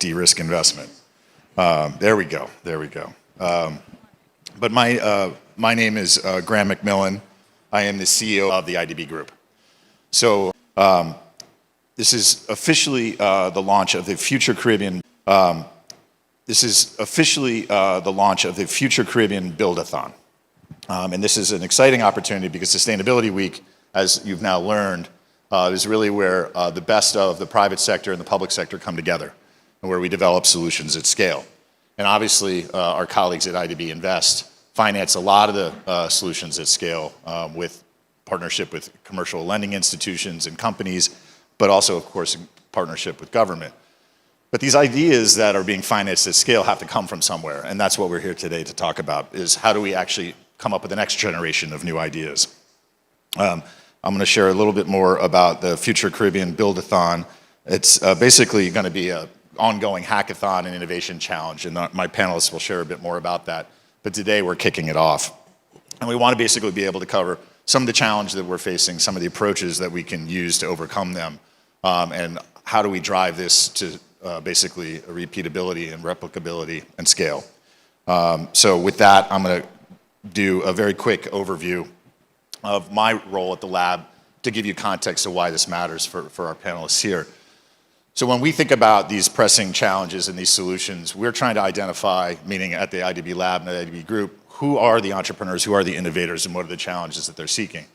de-risk investment. There we go. But my name is Graham McMillan. I am the CEO of the IDB Group. So this is officially the launch of the Future Caribbean. This is officially the launch of the Future Caribbean Buildathon. And this is an exciting opportunity because Sustainability Week, as you've now learned, is really where the best of the private sector and the public sector come together, and where we develop solutions at scale. And obviously, our colleagues at IDB Invest finance a lot of the solutions at scale with partnership with commercial lending institutions and companies, but also, of course, in partnership with government. But these ideas that are being financed at scale have to come from somewhere, and that's what we're here today to talk about, is how do we actually come up with the next generation of new ideas. I'm going to share a little bit more about the Future Caribbean Buildathon. It's basically going to be an ongoing hackathon and innovation challenge, and my panelists will share a bit more about that. But today we're kicking it off. And we want to basically be able to cover some of the challenges that we're facing, some of the approaches that we can use to overcome them, and how do we drive this to basically repeatability and replicability and scale. So with that, I'm going to do a very quick overview of my role at the lab to give you context of why this matters for our panelists here. So when we think about these pressing challenges and these solutions, we're trying to identify, meaning at the IDB lab and the IDB group, who are the entrepreneurs, who are the innovators, and what are the challenges that they're seeking.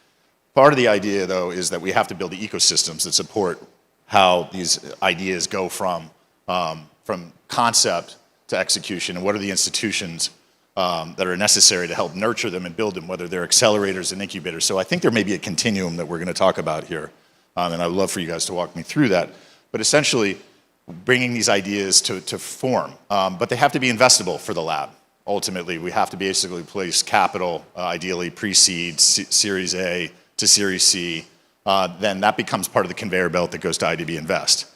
Part of the idea, though, is that we have to build the ecosystems that support how these ideas go from concept to execution, and what are the institutions that are necessary to help nurture them and build them, whether they're accelerators and incubators. So I think there may be a continuum that we're going to talk about here, and I would love for you guys to walk me through that. But essentially, bringing these ideas to form, but they have to be investable for the lab. Ultimately, we have to basically place capital, ideally pre-seed, Series A to Series C. Then that becomes part of the conveyor belt that goes to IDB Invest.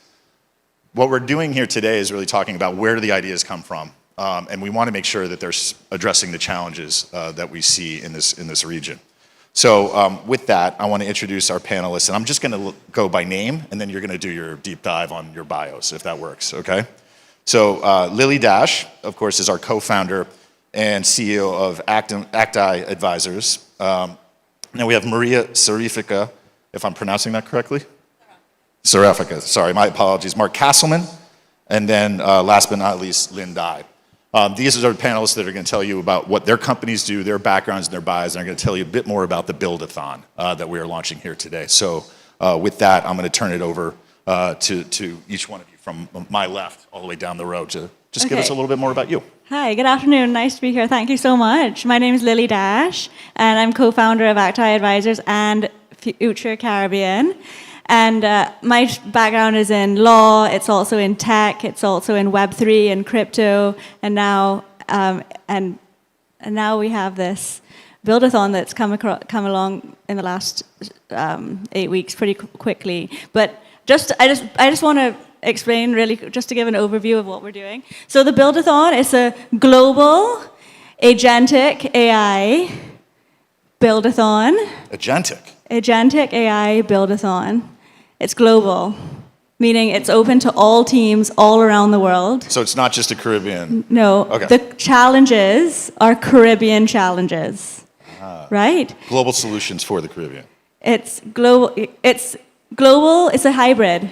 What we're doing here today is really talking about where do the ideas come from, and we want to make sure that they're addressing the challenges that we see in this region. So with that, I want to introduce our panelists, and I'm just going to go by name, and then you're going to do your deep dive on your bios, if that works, okay? So Lily Dash, of course, is our co-founder and CEO of Acti Advisors. Now we have Maria Serafica, if I'm pronouncing that correctly? Serafica, sorry, my apologies. Mark Castleman, and then last but not least, Lynn Dye. These are the panelists that are going to tell you about what their companies do, their backgrounds and their bios, and I'm going to tell you a bit more about the Buildathon that we are launching here today. So with that, I'm going to turn it over to each one of you from my left all the way down the road to just give us a little bit more about you. Hi, good afternoon. Nice to be here. Thank you so much. My name is Lily Dash, and I'm co-founder of Acti Advisors and Future Caribbean. And my background is in law, it's also in tech, it's also in Web3 and crypto, and now now we have this Buildathon that's come along in the last 8 weeks pretty quickly. But I just want to explain really, just to give an overview of what we're doing. So the Buildathon is a global agentic AI Buildathon. Agentic AI Buildathon. It's global, meaning it's open to all teams all around the world. So it's not just a Caribbean? No. Okay. The challenges are Caribbean challenges, right? Global solutions for the Caribbean. It's global. It's a hybrid.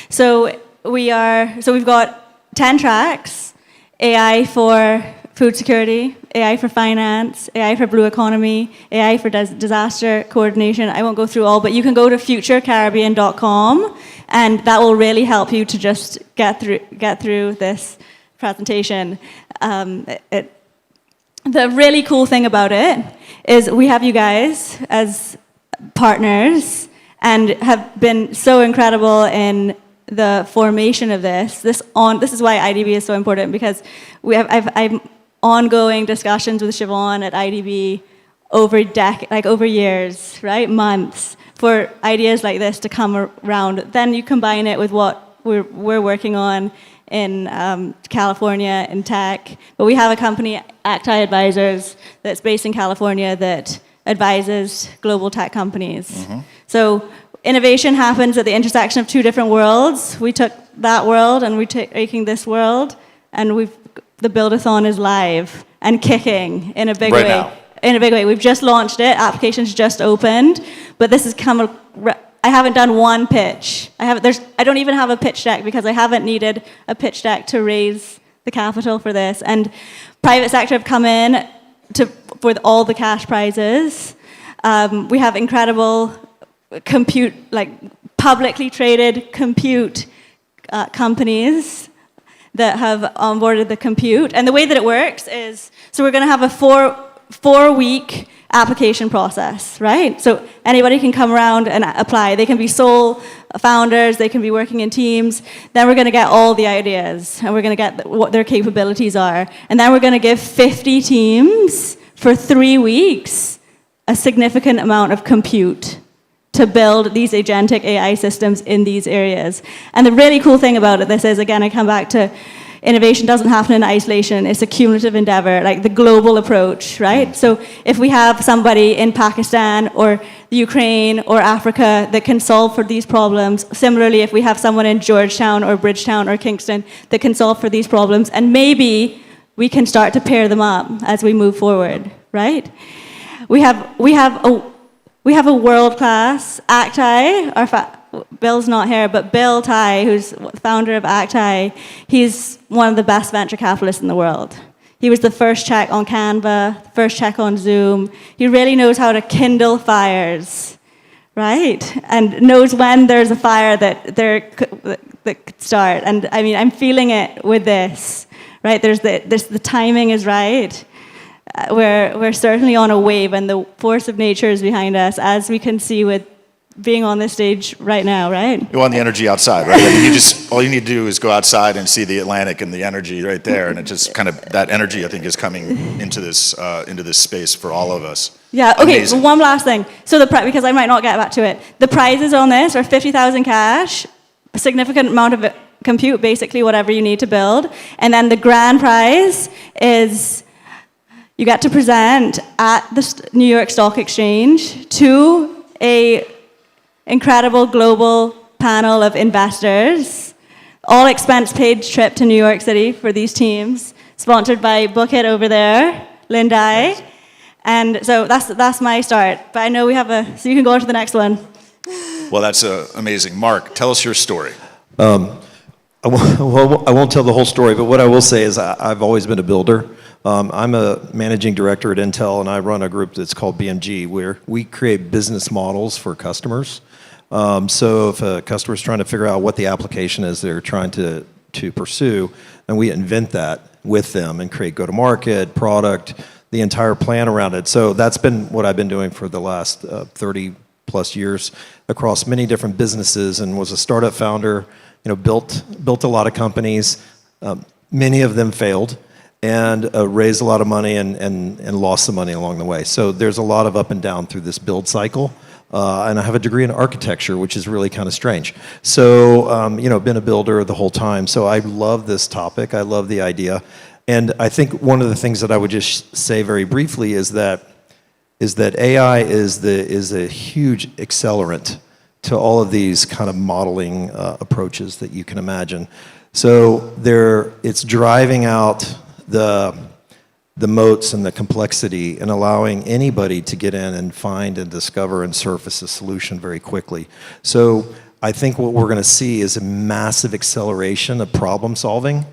So we've got 10 tracks: AI for food security, AI for finance, AI for blue economy, AI for disaster coordination. I won't go through all, but you can go to futurecaribbean.com, and that will really help you to just get through this presentation. The really cool thing about it is we have you guys as partners and have been so incredible in the formation of this. This is why IDB is so important, because I've ongoing discussions with Siobhan at IDB over years, right? Months, for ideas like this to come around. Then you combine it with what we're working on in California in tech. But we have a company, Acti Advisors, that's based in California that advises global tech companies. Mm-hmm. So innovation happens at the intersection of two different worlds. We took that world and we're taking this world, and the Buildathon is live and kicking in a big way. Right now. In a big way. We've just launched it. Applications just opened, but this has come. I haven't done one pitch. I don't even have a pitch deck because I haven't needed a pitch deck to raise the capital for this. And private sector have come in for all the cash prizes. We have incredible compute, like publicly traded compute companies that have onboarded the compute. And the way that it works is, so we're going to have a four-week application process, right? So anybody can come around and apply. They can be sole founders, they can be working in teams. Then we're going to get all the ideas, and we're going to get what their capabilities are. And then we're going to give 50 teams for 3 weeks a significant amount of compute to build these agentic AI systems in these areas. And the really cool thing about this is, again, I come back to innovation doesn't happen in isolation. It's a cumulative endeavor, like the global approach, right? So if we have somebody in Pakistan or Ukraine or Africa that can solve for these problems, similarly, if we have someone in Georgetown or Bridgetown or Kingston that can solve for these problems, and maybe we can start to pair them up as we move forward, right? We have a world-class Acti. Bill's not here, but Bill Tai, who's the founder of Acti, he's one of the best venture capitalists in the world. He was the first check on Canva, first check on Zoom. He really knows how to kindle fires, right? And knows when there's a fire that could start. And I mean, I'm feeling it with this, right? The timing is right. We're certainly on a wave, and the force of nature is behind us, as we can see with being on this stage right now, right? You want the energy outside, right? I mean, all you need to do is go outside and see the Atlantic and the energy right there, and it just kind of, that energy, I think, is coming into this space for all of us. Yeah. Okay. Amazing. One last thing. So because I might not get back to it, the prizes on this are 50,000 cash, a significant amount of compute, basically whatever you need to build, and then the grand prize is you get to present at the New York Stock Exchange to a incredible global panel of investors, all expense paid trip to New York City for these teams, sponsored by Book It over there, Lindai. And so that's my start. But I know we have so you can go on to the next one. Well, that's amazing. Mark, tell us your story. I won't tell the whole story, but what I will say is I've always been a builder. I'm a managing director at Intel, and I run a group that's called BMG, where we create business models for customers. So if a customer is trying to figure out what the application is they're trying to pursue, then we invent that with them and create go-to-market, product, the entire plan around it. So that's been what I've been doing for the last 30 plus years across many different businesses, and was a startup founder. Built a lot of companies. Many of them failed, and raised a lot of money and lost some money along the way. So there's a lot of up and down through this build cycle. And I have a degree in architecture, which is really kind of strange. So, been a builder the whole time. So I love this topic. I love the idea. And I think one of the things that I would just say very briefly is that AI is a huge accelerant to all of these kind of modeling approaches that you can imagine. So it's driving out the moats and the complexity, and allowing anybody to get in and find and discover and surface a solution very quickly. So I think what we're going to see is a massive acceleration of problem solving,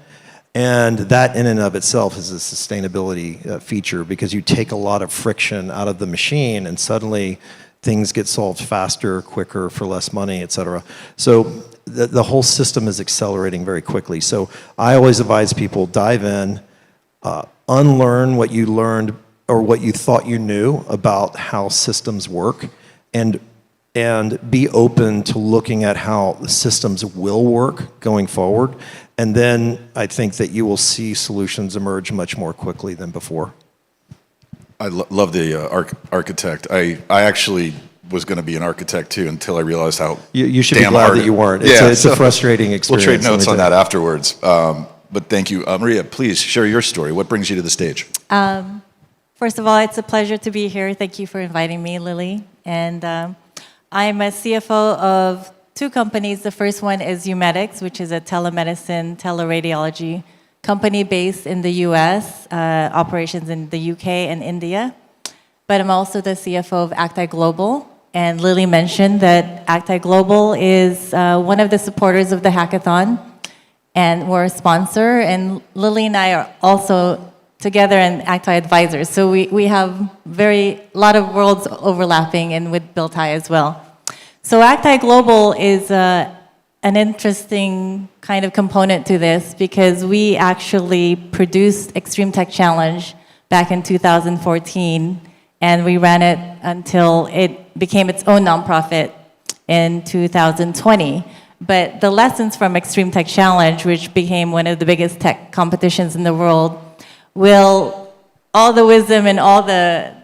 and that in and of itself is a sustainability feature, because you take a lot of friction out of the machine and suddenly things get solved faster, quicker, for less money, et cetera. So the whole system is accelerating very quickly. So I always advise people, dive in, unlearn what you learned or what you thought you knew about how systems work, and be open to looking at how the systems will work going forward. And then I think that you will see solutions emerge much more quickly than before. I love the architect. I actually was going to be an architect too, until I realized how you should be damn glad hard that you weren't. It's a frustrating experience. We'll trade notes on that afterwards. But thank you. Maria, please share your story. What brings you to the stage? First of all, it's a pleasure to be here. Thank you for inviting me, Lily. And I'm a CFO of two companies. The first one is Umedics, which is a telemedicine, teleradiology company based in the US, operations in the UK and India. But I'm also the CFO of Acti Global. And Lily mentioned that Acti Global is one of the supporters of the hackathon, and we're a sponsor. And Lily and I are also together and Acti advisors. So we have a lot of worlds overlapping and with Buildathon as well. So Acti Global is an interesting kind of component to this because we actually produced Extreme Tech Challenge back in 2014, and we ran it until it became its own nonprofit in 2020. But the lessons from Extreme Tech Challenge, which became one of the biggest tech competitions in the world, all the wisdom and all the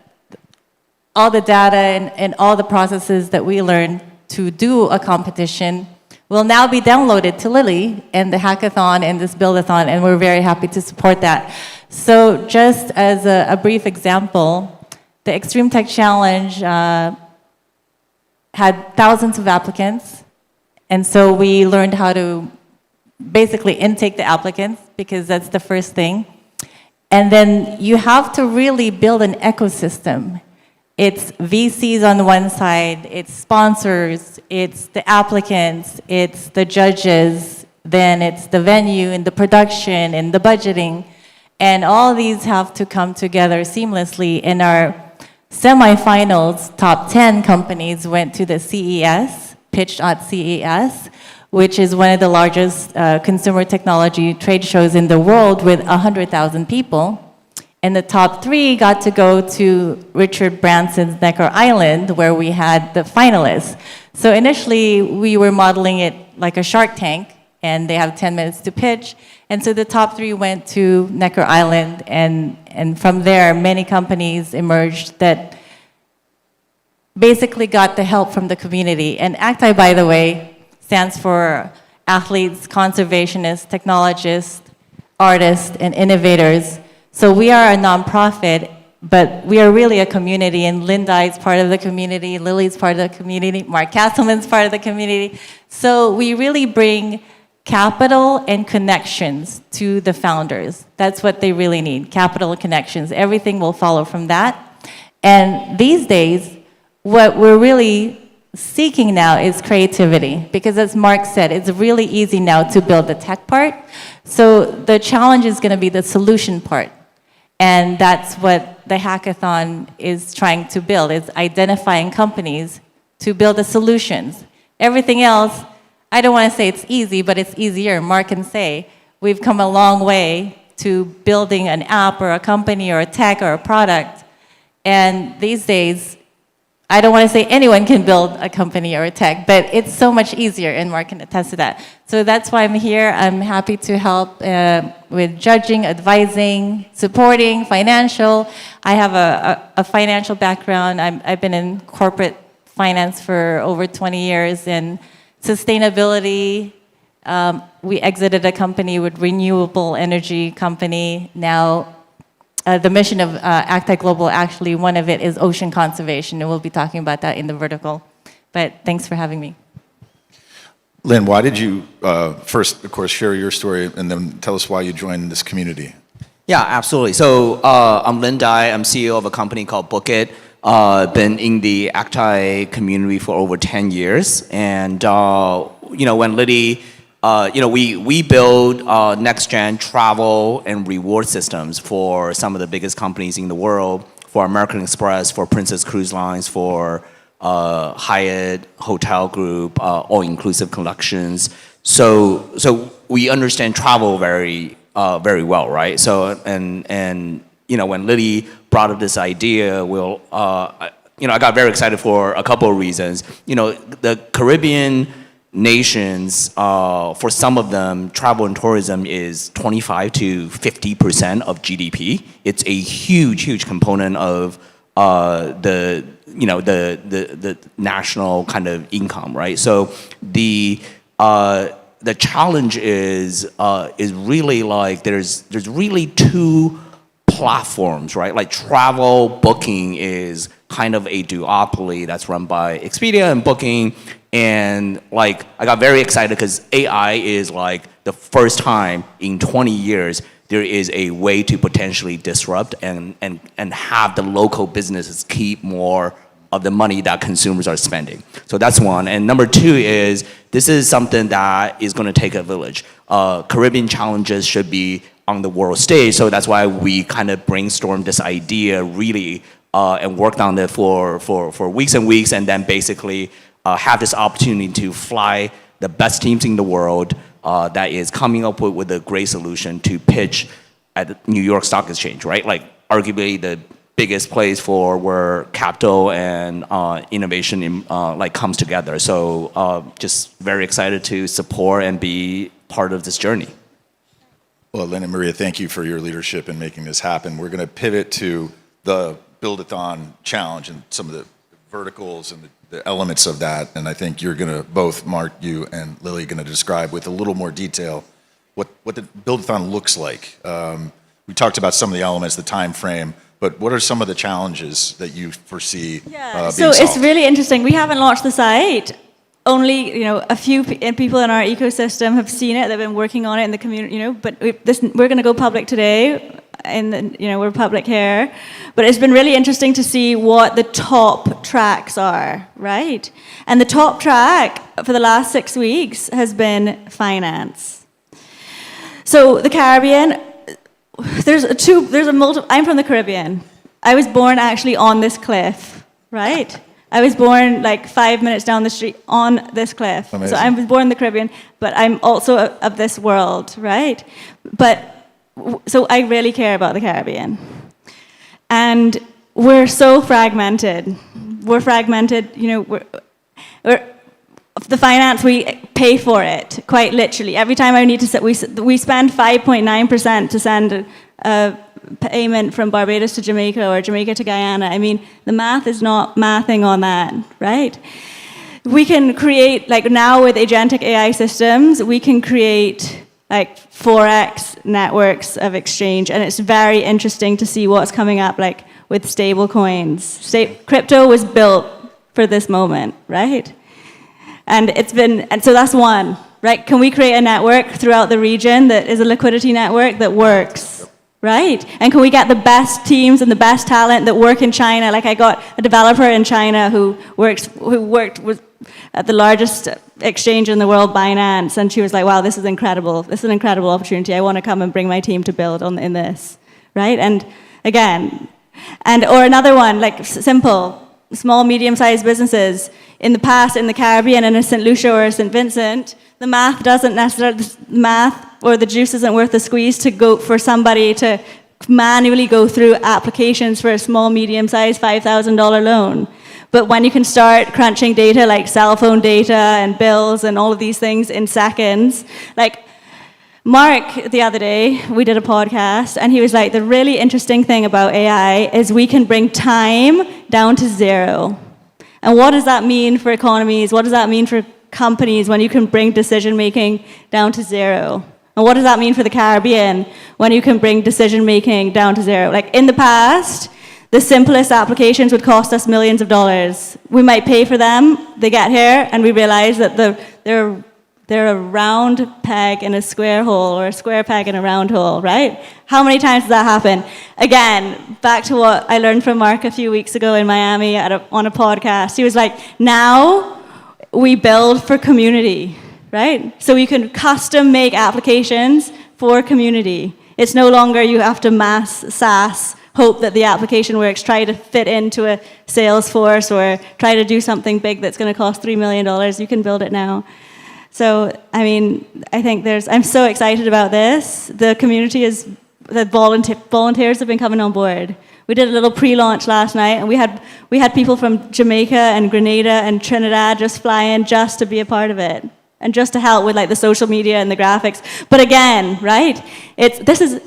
data and all the processes that we learned to do a competition will now be downloaded to Lily and the hackathon and this Buildathon, and we're very happy to support that. So just as a brief example, the Extreme Tech Challenge had thousands of applicants, and so we learned how to basically intake the applicants because that's the first thing. And then you have to really build an ecosystem. It's VCs on one side, it's sponsors, it's the applicants, it's the judges, then it's the venue and the production and the budgeting. And all these have to come together seamlessly. In our semifinals, top 10 companies went to the CES, pitched at CES, which is one of the largest consumer technology trade shows in the world with 100,000 people. And the top 3 got to go to Richard Branson's Necker Island, where we had the finalists. So initially, we were modeling it like a Shark Tank, and they have 10 minutes to pitch. And so the top 3 went to Necker Island, and from there, many companies emerged that basically got the help from the community. And ACTI, by the way, stands for athletes, conservationists, technologists, artists, and innovators. So we are a nonprofit, but we are really a community, and Linda is part of the community, Lily's part of the community, Mark Castleman's part of the community. So we really bring capital and connections to the founders. That's what they really need, capital and connections. Everything will follow from that. And these days, what we're really seeking now is creativity, because as Mark said, it's really easy now to build the tech part. So the challenge is going to be the solution part. And that's what the hackathon is trying to build, is identifying companies to build the solutions. Everything else, I don't want to say it's easy, but it's easier. Mark can say, we've come a long way to building an app or a company or a tech or a product. And these days, I don't want to say anyone can build a company or a tech, but it's so much easier, and Mark can attest to that. So that's why I'm here. I'm happy to help with judging, advising, supporting, financial. I have a financial background. I've been in corporate finance for over 20 years, and sustainability. We exited a company with renewable energy company. Now, the mission of Acti Global, actually, one of it is ocean conservation, and we'll be talking about that in the vertical. But thanks for having me. Lynn, why did you first, of course, share your story, and then tell us why you joined this community? Yeah, absolutely. So I'm Lynn Dai. I'm CEO of a company called Book It. Been in the Acti community for over 10 years. And, when Liddy, we build next-gen travel and reward systems for some of the biggest companies in the world, for American Express, for Princess Cruise Lines, for Hyatt Hotel Group, all-inclusive collections. So we understand travel very well, right? So when Liddy brought up this idea, I got very excited for a couple of reasons. The Caribbean nations, for some of them, travel and tourism is 25 to 50% of GDP. It's a huge component of the national kind of income, right? So the challenge is really like there's really two platforms, right? Like travel booking is kind of a duopoly that's run by Expedia and Booking. And like, I got very excited because AI is like the first time in 20 years there is a way to potentially disrupt and have the local businesses keep more of the money that consumers are spending. So that's one. And number two is, this is something that is going to take a village. Caribbean challenges should be on the world stage, so that's why we kind of brainstormed this idea really and worked on it for weeks and weeks, and then basically have this opportunity to fly the best teams in the world that is coming up with a great solution to pitch at the New York Stock Exchange, right? Like arguably the biggest place for where capital and innovation like comes together. So just very excited to support and be part of this journey. Well, Lynn and Maria, thank you for your leadership in making this happen. We're going to pivot to the Buildathon challenge and some of the verticals and the elements of that. And I think you're going to, both Mark, you and Lily, going to describe with a little more detail what the Buildathon looks like. We talked about some of the elements, the time frame, but what are some of the challenges that you foresee being so solved? it's really interesting. We haven't launched the site. Only, a few people in our ecosystem have seen it. They've been working on it in the community, but we're going to go public today. We're public here. But it's been really interesting to see what the top tracks are, right? And the top track for the last 6 weeks has been finance. So the Caribbean, I'm from the Caribbean. I was born actually on this cliff, right? I was born like 5 minutes down the street on this cliff. Amazing. So I was born in the Caribbean, but I'm also of this world, right? So I really care about the Caribbean. And we're so fragmented. We're fragmented, the finance, we pay for it, quite literally. Every time I need to, we spend 5.9% to send a payment from Barbados to Jamaica or Jamaica to Guyana. I mean, the math is not mathing on that, right? We can create, like now with agentic AI systems, we can create like 4x networks of exchange, and it's very interesting to see what's coming up, like with stable coins. Crypto was built for this moment, right? And so that's one, right? Can we create a network throughout the region that is a liquidity network that works? Right? And can we get the best teams and the best talent that work in China? Like I got a developer in China who worked at the largest exchange in the world, Binance, and she was like, wow, this is incredible. This is an incredible opportunity. I want to come and bring my team to build in this, right? And again, or another one, like simple, small, medium-sized businesses. In the past, in the Caribbean, in a St. Lucia or a St. Vincent, the math or the juice isn't worth the squeeze to go for somebody to manually go through applications for a small, medium-sized $5,000 loan. But when you can start crunching data like cell phone data and bills and all of these things in seconds, like Mark, the other day, we did a podcast, and he was like, the really interesting thing about AI is we can bring time down to zero. And what does that mean for economies? What does that mean for companies when you can bring decision-making down to zero? And what does that mean for the Caribbean when you can bring decision-making down to zero? Like in the past, the simplest applications would cost us millions of dollars. We might pay for them, they get here, and we realize that they're a round peg in a square hole, or a square peg in a round hole, right? How many times does that happen? Again, back to what I learned from Mark a few weeks ago in Miami on a podcast. He was like, now we build for community, right? So you can custom make applications for community. It's no longer you have to mass SaaS, hope that the application works, try to fit into a Salesforce, or try to do something big that's going to cost $3 million. You can build it now. So, I mean, I think I'm so excited about this. The community the volunteers have been coming on board. We did a little pre-launch last night, and we had people from Jamaica and Grenada and Trinidad just fly in just to be a part of it, and just to help with like the social media and the graphics. But again, right, the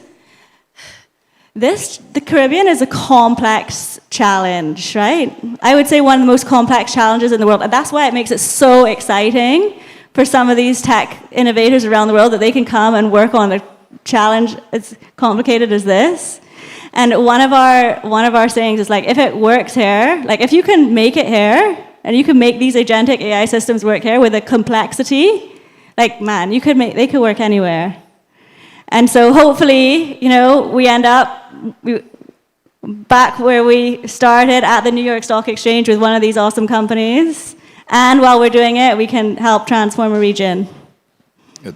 Caribbean is a complex challenge, right? I would say one of the most complex challenges in the world, and that's why it makes it so exciting for some of these tech innovators around the world that they can come and work on a challenge as complicated as this. And one of our sayings is like, if it works here, like if you can make it here, and you can make these agentic AI systems work here with a complexity, like man, they could work anywhere. And so hopefully, we end up back where we started at the New York Stock Exchange with one of these awesome companies. And while we're doing it, we can help transform a region. We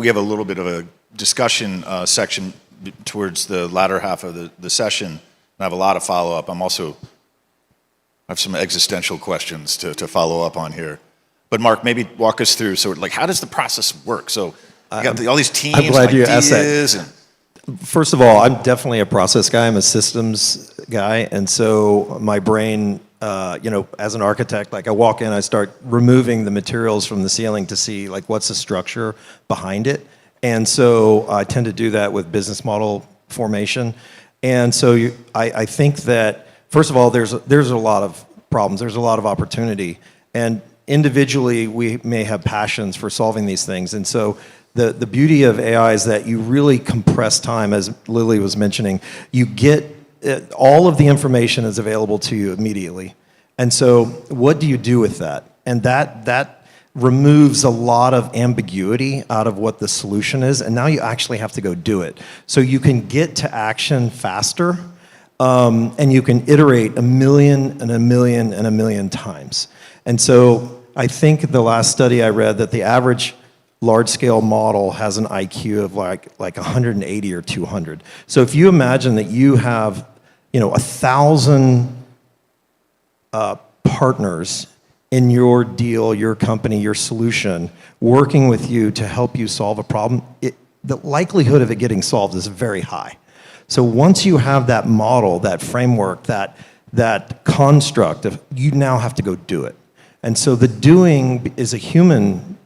have a little bit of a discussion section towards the latter half of the session, and I have a lot of follow-up. I have some existential questions to follow up on here. But Mark, maybe walk us through, so like, how does the process work? So you got all these teams, I'm glad you asked ideas, that. First of all, I'm definitely a process guy. I'm a systems guy, and so my brain, as an architect, like I walk in, I start removing the materials from the ceiling to see like what's the structure behind it, and so I tend to do that with business model formation, and so I think that first of all, there's a lot of problems, there's a lot of opportunity, and individually we may have passions for solving these things, and so. The beauty of AI is that you really compress time, as Lily was mentioning. You get all of the information is available to you immediately. And so what do you do with that? And that removes a lot of ambiguity out of what the solution is, and now you actually have to go do it. So you can get to action faster, and you can iterate a million and a million and a million times. And so I think the last study I read that the average large-scale model has an IQ of like 180 or 200. So if you imagine that you have, 1,000 partners in your deal, your company, your solution, working with you to help you solve a problem, the likelihood of it getting solved is very high. So once you have that model, that framework, that construct, you now have to go do it. And so the doing is a human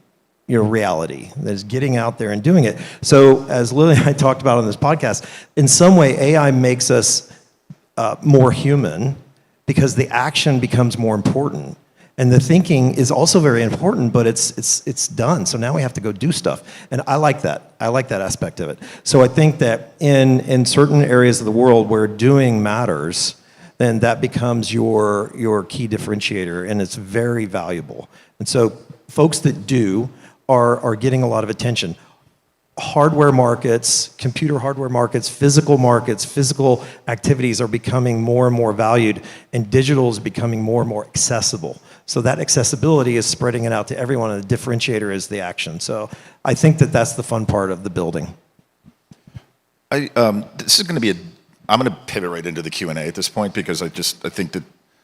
reality. That is getting out there and doing it. So as Lily and I talked about on this podcast, in some way AI makes us more human because the action becomes more important. And the thinking is also very important, but it's done. So now we have to go do stuff. And I like that. I like that aspect of it. So I think that in certain areas of the world where doing matters, then that becomes your key differentiator, and it's very valuable. And so folks that do are getting a lot of attention. Hardware markets, computer hardware markets, physical activities are becoming more and more valued, and digital is becoming more and more accessible. So that accessibility is spreading it out to everyone, and the differentiator is the action. So I think that that's the fun part of the building. This is going to be I'm going to pivot right into the Q&A at this point, because I think that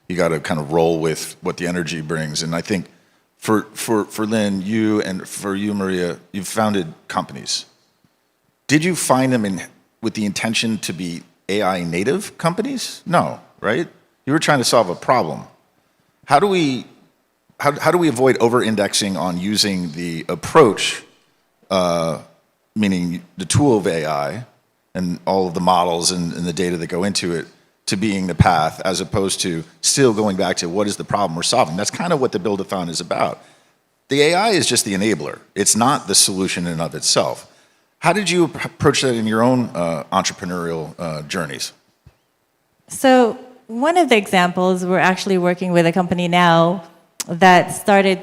you got to kind of roll with what the energy brings, and I think For Lynn, you, and for you, Maria, you've founded companies. Did you find them with the intention to be AI native companies? No, right? You were trying to solve a problem. How do we avoid over-indexing on using the approach, meaning the tool of AI and all of the models and the data that go into it, to being the path, as opposed to still going back to what is the problem we're solving? That's kind of what the Buildathon is about. The AI is just the enabler. It's not the solution in and of itself. How did you approach that in your own entrepreneurial journeys? So one of the examples, we're actually working with a company now that started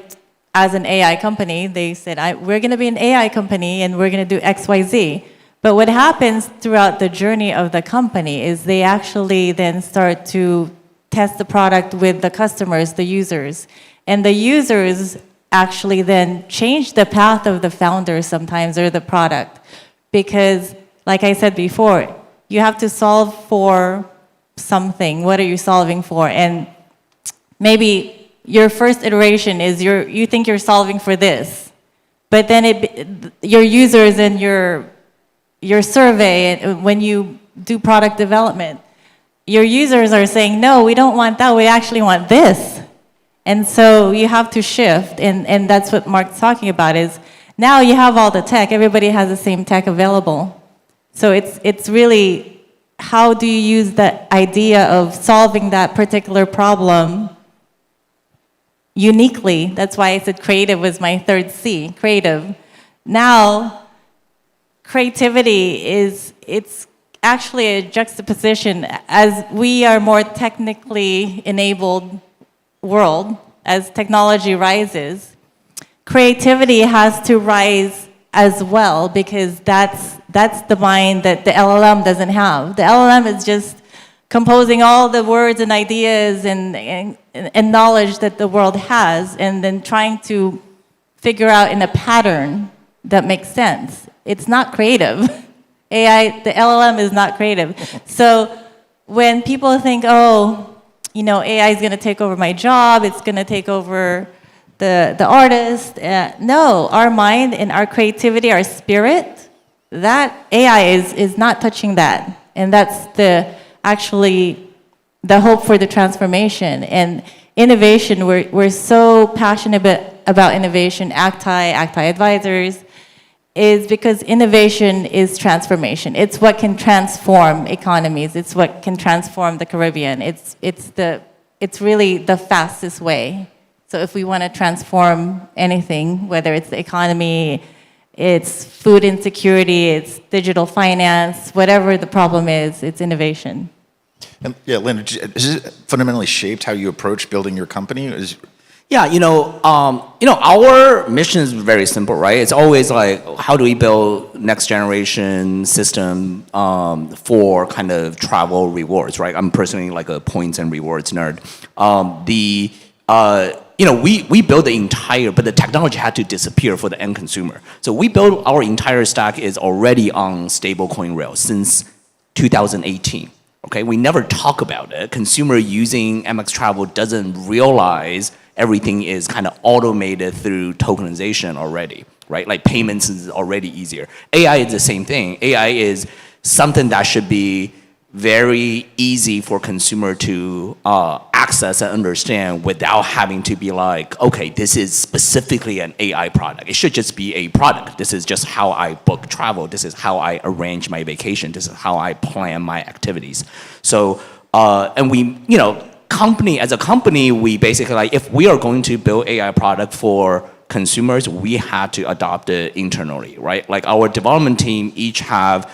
as an AI company. They said, we're going to be an AI company and we're going to do X, Y, Z. But what happens throughout the journey of the company is they actually then start to test the product with the customers, the users. And the users actually then change the path of the founder sometimes, or the product. Because, like I said before, you have to solve for something. What are you solving for? And maybe your first iteration is you think you're solving for this. But then your users and your survey, when you do product development, your users are saying, no, we don't want that, we actually want this. And so you have to shift, and that's what Mark's talking about, is now you have all the tech, everybody has the same tech available. So it's really, how do you use the idea of solving that particular problem uniquely? That's why I said creative was my third C, creative. Now, creativity actually a juxtaposition. As we are more technically enabled world, as technology rises, creativity has to rise as well, because that's the mind that the LLM doesn't have. The LLM is just composing all the words and ideas and knowledge that the world has, and then trying to figure out in a pattern that makes sense. It's not creative. AI, the LLM is not creative. So when people think, oh, you know, AI is going to take over my job, it's going to take over the artist. No, our mind and our creativity, our spirit, that AI is not touching that. And that's actually the hope for the transformation. And innovation, we're so passionate about innovation, ACTI Advisors, is because innovation is transformation. It's what can transform economies. It's what can transform the Caribbean. It's really the fastest way. So if we want to transform anything, whether it's the economy, it's food insecurity, it's digital finance, whatever the problem is, it's innovation. And yeah, Lynn, has it fundamentally shaped how you approach building your company? Yeah, our mission is very simple, right? It's always like, how do we build next generation system for kind of travel rewards, right? I'm personally like a points and rewards nerd. We built the entire, but the technology had to disappear for the end consumer. So we built our entire stack is already on stablecoin rails since 2018. Okay, we never talk about it. Consumer using MX Travel doesn't realize everything is kind of automated through tokenization already, right? Like payments is already easier. AI is the same thing. AI is something that should be very easy for consumer to access and understand without having to be like, okay, this is specifically an AI product. It should just be a product. This is just how I book travel. This is how I arrange my vacation. This is how I plan my activities. So, and we, as a company, we basically like, if we are going to build AI product for consumers, we had to adopt it internally, right? Like our development team each have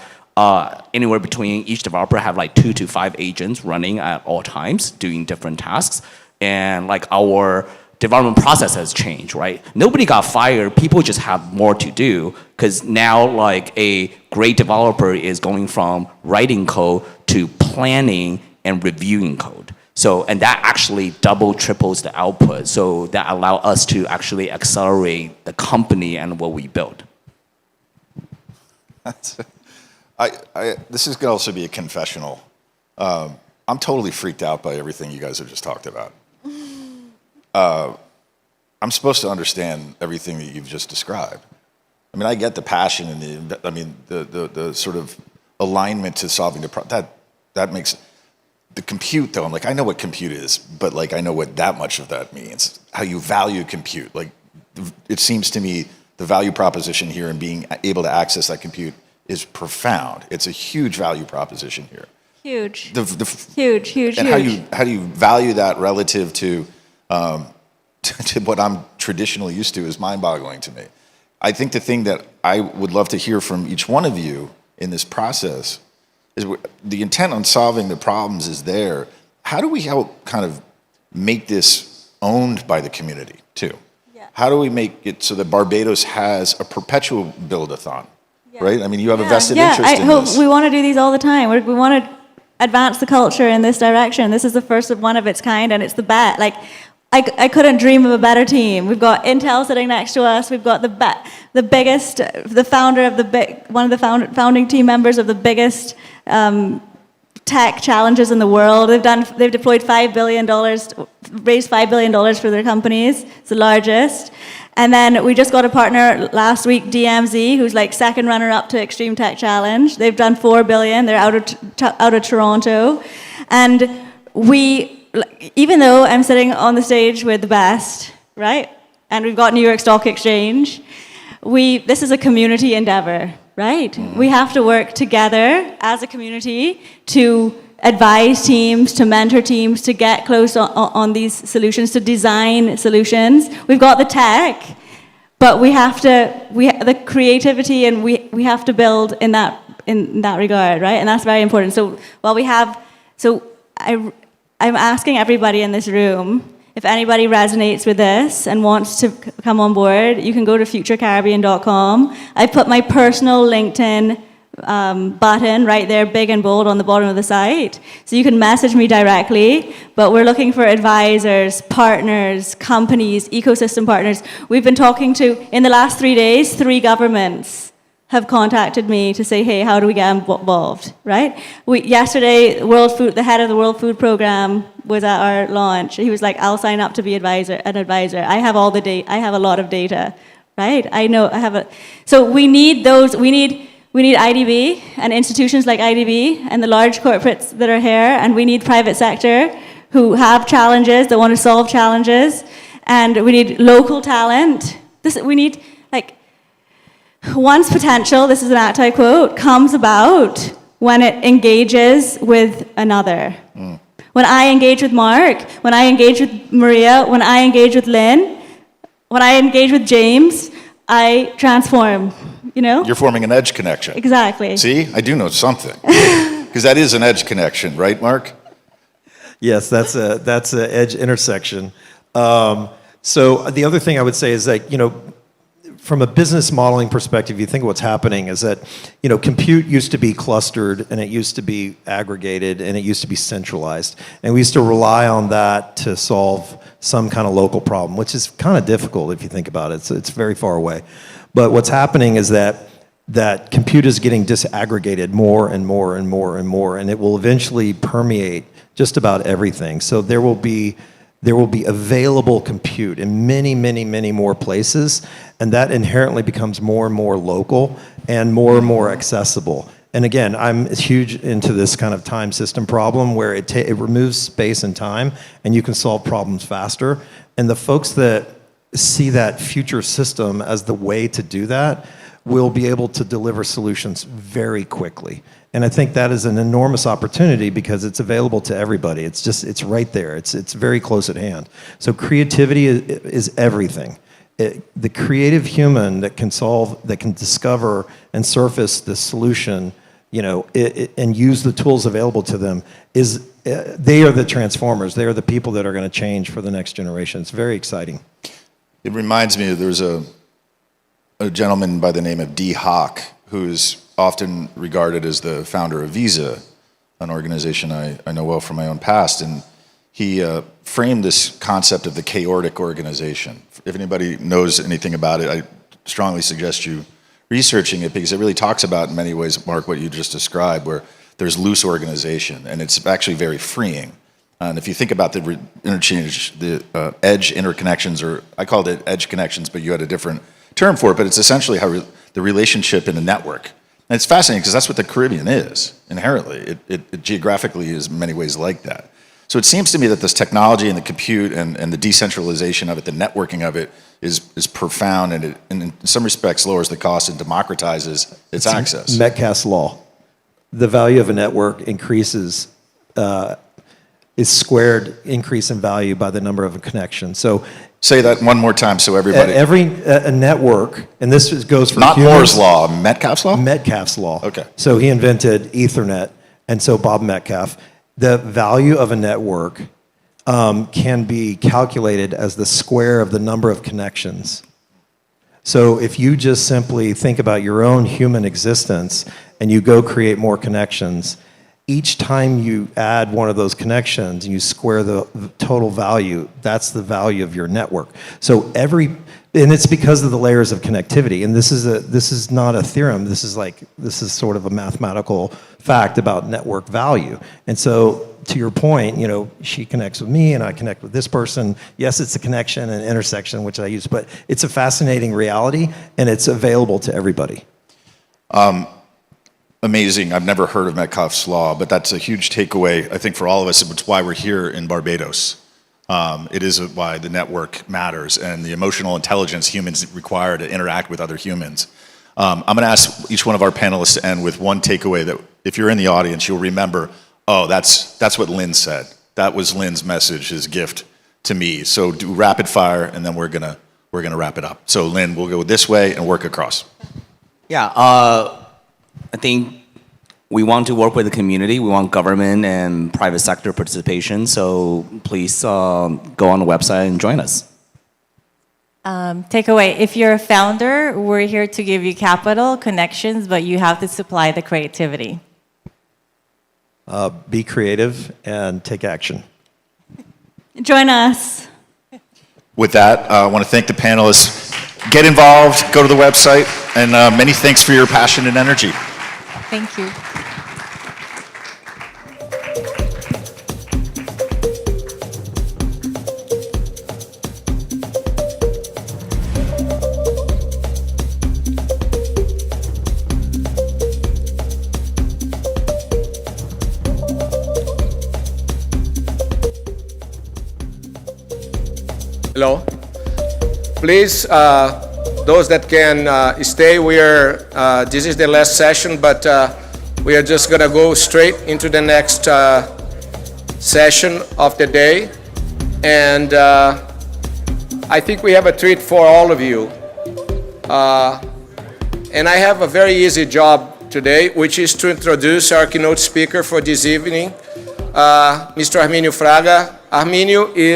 anywhere between each developer have like 2 to 5 agents running at all times doing different tasks. And like our development process has changed, right? Nobody got fired, people just have more to do, because now like a great developer is going from writing code to planning and reviewing code. So, and that actually double, triples the output. So that allow us to actually accelerate the company and what we build. This is going to also be a confessional. I'm totally freaked out by everything you guys have just talked about. I'm supposed to understand everything that you've just described. I mean, I get the passion and the sort of alignment to solving the problem. That makes the compute though. I'm like, I know what compute is, but like I know what that much of that means. How you value compute. Like, it seems to me the value proposition here and being able to access that compute is profound. It's a huge value proposition here. Huge. Huge. And how do you value that relative to what I'm traditionally used to is mind-boggling to me. I think the thing that I would love to hear from each one of you in this process is the intent on solving the problems is there. How do we help kind of make this owned by the community too? Yeah. How do we make it so that Barbados has a perpetual Buildathon? Yeah. Right? I mean, you have a vested interest in this. We want to do these all the time. We want to advance the culture in this direction. This is the first of one of its kind, and it's the bet. Like, I couldn't dream of a better team. We've got Intel sitting next to us. We've got the biggest, the founder of one of the founding team members of the biggest tech challenges in the world. They've deployed $5 billion, raised $5 billion for their companies. It's the largest. And then we just got a partner last week, DMZ, who's like second runner-up to Extreme Tech Challenge. They've done $4 billion. They're out of Toronto, and even though I'm sitting on the stage with the best, right? And we've got New York Stock Exchange. This is a community endeavor, right? Mm-hmm. We have to work together as a community to advise teams, to mentor teams, to get close on these solutions, to design solutions. We've got the tech, but the creativity, and we have to build in that in that regard, right? And that's very important. So while we have, I'm asking everybody in this room, if anybody resonates with this and wants to come on board, you can go to futurecaribbean.com. I put my personal LinkedIn button right there, big and bold on the bottom of the site. So you can message me directly, but we're looking for advisors, partners, companies, ecosystem partners. We've been talking to, in the last 3 days, 3 governments have contacted me to say, hey, how do we get involved, right? Yesterday, the head of the World Food Program was at our launch. He was like, I'll sign up to be an advisor. I have all the data, I have a lot of data, right? So we need those, we need IDB and institutions like IDB and the large corporates that are here, and we need private sector who have challenges, that want to solve challenges, and we need local talent. We need, one's potential, this is an Actai quote, comes about when it engages with another. When I engage with Mark, when I engage with Maria, when I engage with Lynn, when I engage with James, I transform, You're forming an edge connection. Exactly. See, I do know something. Because that is an edge connection, right, Mark? Yes, that's a edge intersection. So the other thing I would say is that, from a business modeling perspective, you think what's happening is that, compute used to be clustered, and it used to be aggregated, and it used to be centralized. And we used to rely on that to solve some kind of local problem, which is kind of difficult if you think about it. It's very far away. But what's happening is that compute is getting disaggregated more and more and more and more, and it will eventually permeate just about everything. So there will be available compute in many, many, many more places, and that inherently becomes more and more local and more accessible. And again, I'm huge into this kind of time system problem where it removes space and time, and you can solve problems faster. And the folks that see that future system as the way to do that will be able to deliver solutions very quickly. And I think that is an enormous opportunity because it's available to everybody. It's right there. It's very close at hand. So creativity is everything. The creative human that can discover and surface the solution, and use the tools available to them they are the transformers. They are the people that are going to change for the next generation. It's very exciting. It reminds me, there's a gentleman by the name of D. Hock, who's often regarded as the founder of Visa, an organization I know well from my own past, and he framed this concept of the chaotic organization. If anybody knows anything about it, I strongly suggest you researching it because it really talks about, in many ways, Mark, what you just described, where there's loose organization, and it's actually very freeing. And if you think about the edge interconnections, or I called it edge connections, but you had a different term for it, but it's essentially how the relationship in a network. And it's fascinating because that's what the Caribbean is, inherently. It geographically is in many ways like that. So it seems to me that this technology and the compute and the decentralization of it, the networking of it, is profound, and it, in some respects, lowers the cost and democratizes its access. Metcalfe's law. The value of a network increases, is squared increase in value by the number of connections. So say that one more time so everybody. A network, and this goes for not humans. Moore's law, Metcalfe's law? Metcalfe's law. Okay. So he invented Ethernet, and so Bob Metcalfe. The value of a network can be calculated as the square of the number of connections. So if you just simply think about your own human existence and you go create more connections, each time you add one of those connections and you square the total value, that's the value of your network. So and it's because of the layers of connectivity. And this is not a theorem. This is sort of a mathematical fact about network value. And so to your point, she connects with me and I connect with this person. Yes, it's a connection and intersection, which I use, but it's a fascinating reality and it's available to everybody. Amazing. I've never heard of Metcalfe's law, but that's a huge takeaway, I think, for all of us. It's why we're here in Barbados. It is why the network matters and the emotional intelligence humans require to interact with other humans. I'm going to ask each one of our panelists to end with one takeaway that, if you're in the audience, you'll remember, oh, that's what Lynn said. That was Lynn's message, his gift to me. So do rapid fire, and then we're gonna wrap it up. So Lynn, we'll go this way and work across. Yeah, I think we want to work with the community. We want government and private sector participation. So please go on the website and join us. Takeaway, if you're a founder, we're here to give you capital, connections, but you have to supply the creativity. Be creative and take action. Join us. With that, I want to thank the panelists. Get involved, go to the website, and many thanks for your passion and energy. Thank you. Hello. Please, those that can stay, this is the last session, but we are just going to go straight into the next session of the day. And I think we have a treat for all of you. And I have a very easy job today, which is to introduce our keynote speaker for this evening, Mr. Arminio Fraga. Arminio is